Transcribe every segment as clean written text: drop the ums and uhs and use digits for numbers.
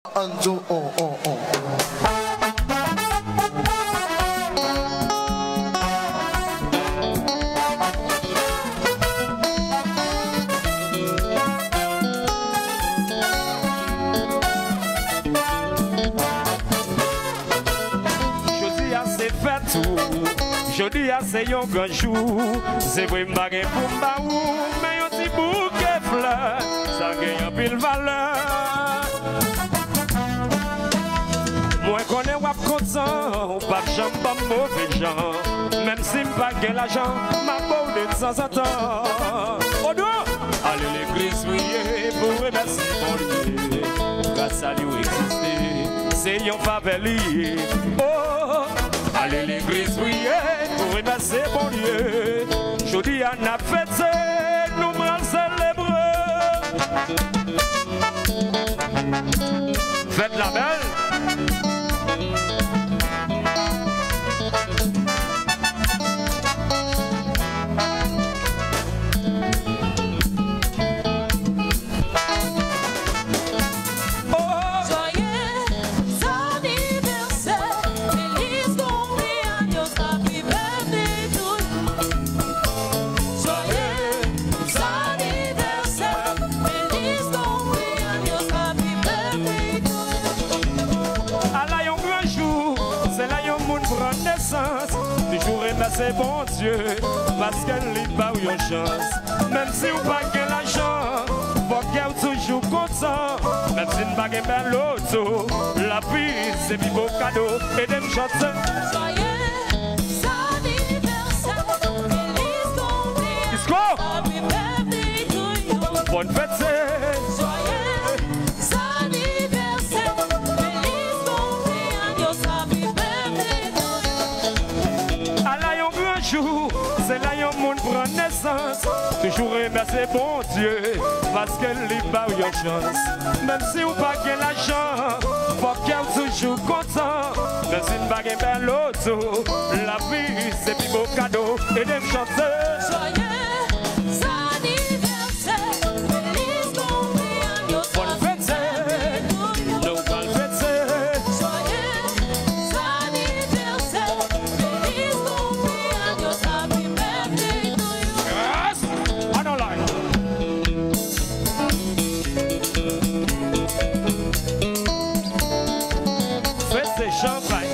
Anjo, oh, oh, oh. Jodi a c'est fait tout. Jodi a c'est yon grand jour. C'est vrai m'bagay pour m'baou, mais yon ti bouquet fleur, ça gagne en pile valeur. Moi connais wap content, ou pas de jambe, pas mauvais gens. Même si m'pas gagne l'argent, m'a beau de temps en temps. Oh non! Allez l'église prier pour remercier mon Dieu. Grâce à lui exister, c'est yon favelier. Oh! Allez l'église prier pour remercier mon Dieu. Jodi à n'a fête, nous m'en célébrer. Faites la belle. C'est bon Dieu, parce qu'elle n'est pas une chance. Même si vous pas gagne l'argent, faut qu'elle toujours content. Même si vous pas gagne l'auto, la vie c'est du beau cadeau et des chanter. Joyeux anniversaire, feliz cumpleaños, Bonne fête. C'est là yon monde prend naissance. Toujours remercier bon Dieu, parce qu'elle n'est pas une chance. Même si vous pas gagne l'argent, faut qu'elle toujours content. Même si vous pas gagne l'auto, la vie c'est plus beau cadeau et des chanteurs. Joyeux anniversaire, feliz cumpleaños. Bonne fête, nous allons fêter. Joyeux anniversaire, feliz cumpleaños, happy birthday to you. Yes, I don't like. Fête champagne.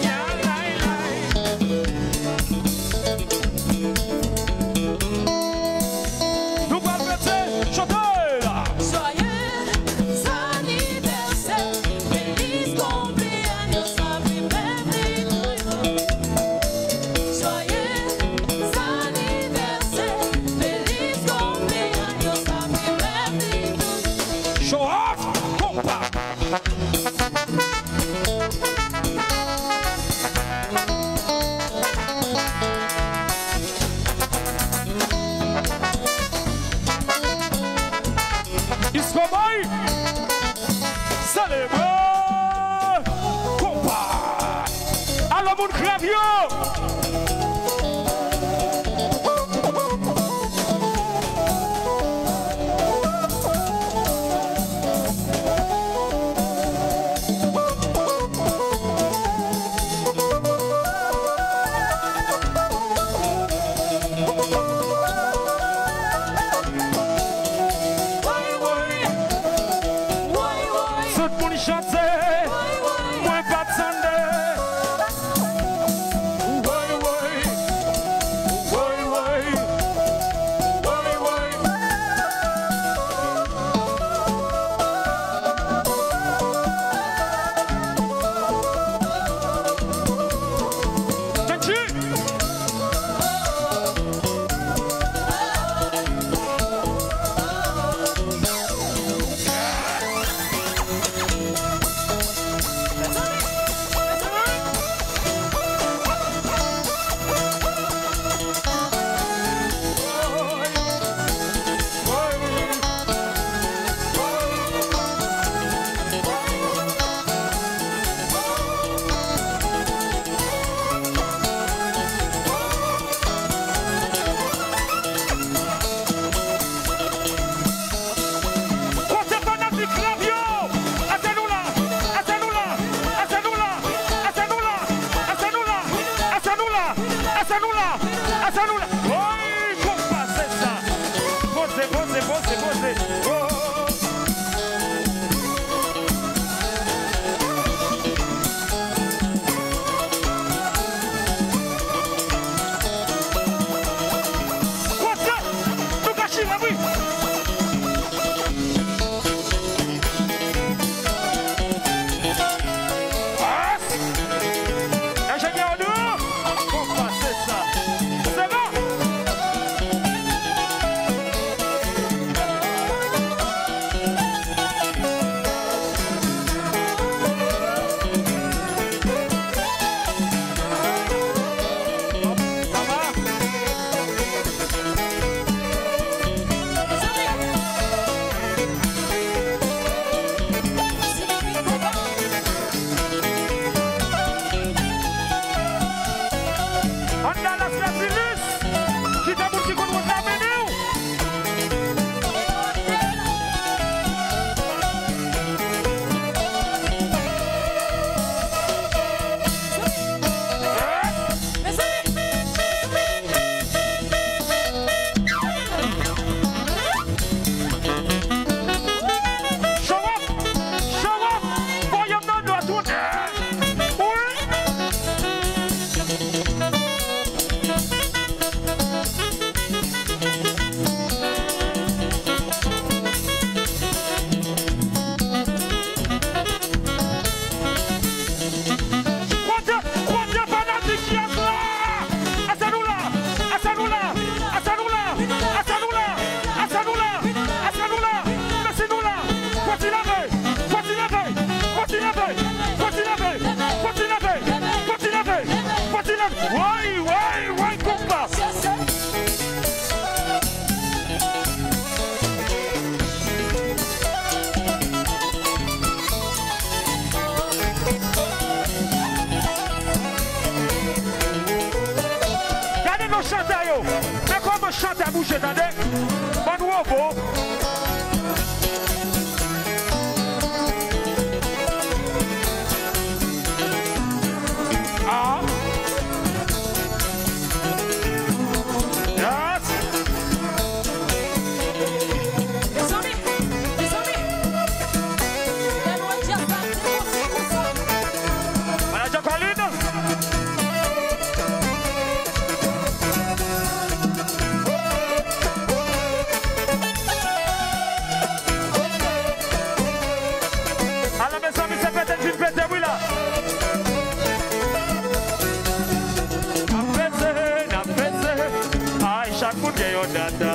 bouger, t'as bon robot. Ah. Yes. Les amis, fais-moi dire ça, c'est pour ça. Manager Colline. Alors mes amis, c'est peut-être une pété, oui là. Aïe, chaque monde gagne un data.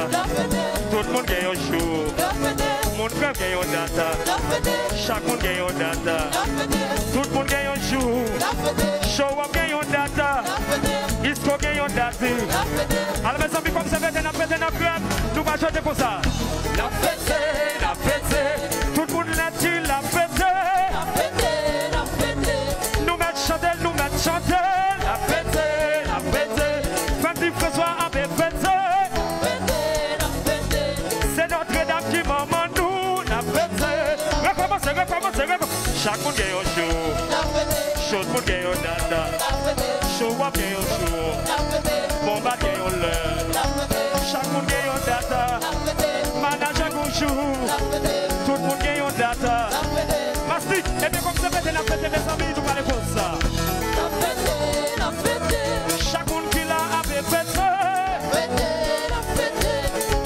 Tout le monde gagne un show. Mon frère gagne un data. Chaque monde gagne un data. Tout le monde gagne un show. Show up gagne un data. Isco gagne un data. Alors mes amis, comme ça fait un appel, nous va chanter pour ça. La fête, tout le monde l'a dit, la fête. Nous mettons chanter, la fête. Fanti François avait fête. C'est Notre-Dame qui maman nous, la fête. Recommence. Chaque monde gagne un show. Show, tout le monde gagne un data. Show up gagne un show. Bomba gagne un l'heure. Chaque monde gagne un data. Manager bonjour. Tout le monde gagne un data. Masti, et bien comme ça fait la fête des amis, nous parlons comme ça. Chaque monde qui l'a avait fête.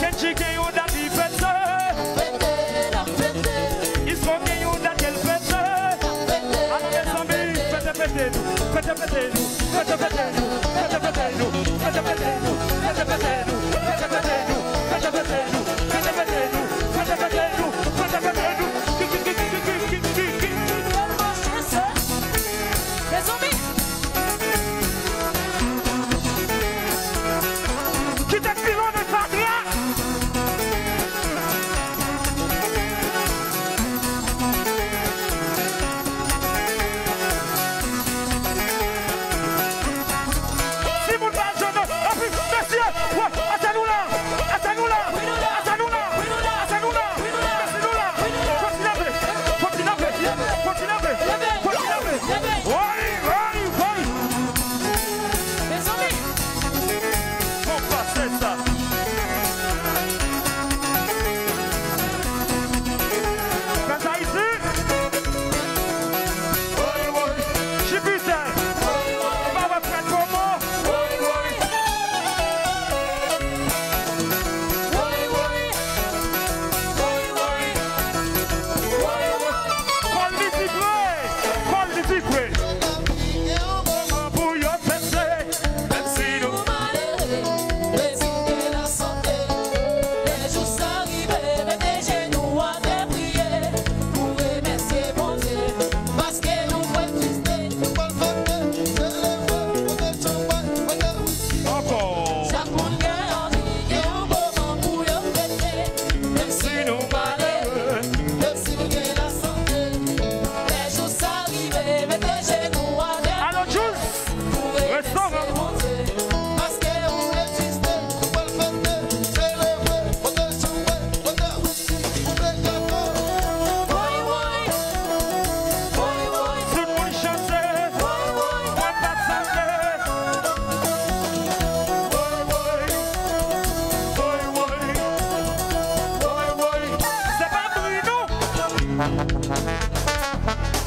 Kenji gagne un data, il fête. Ils sont gagne un data, il fête. Alors les amis,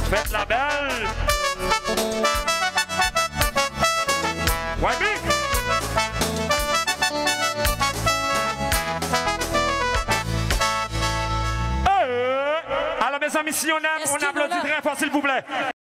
Faites la belle. Ouais, big. Alors mes amis, si on applaudit très fort s'il vous plaît.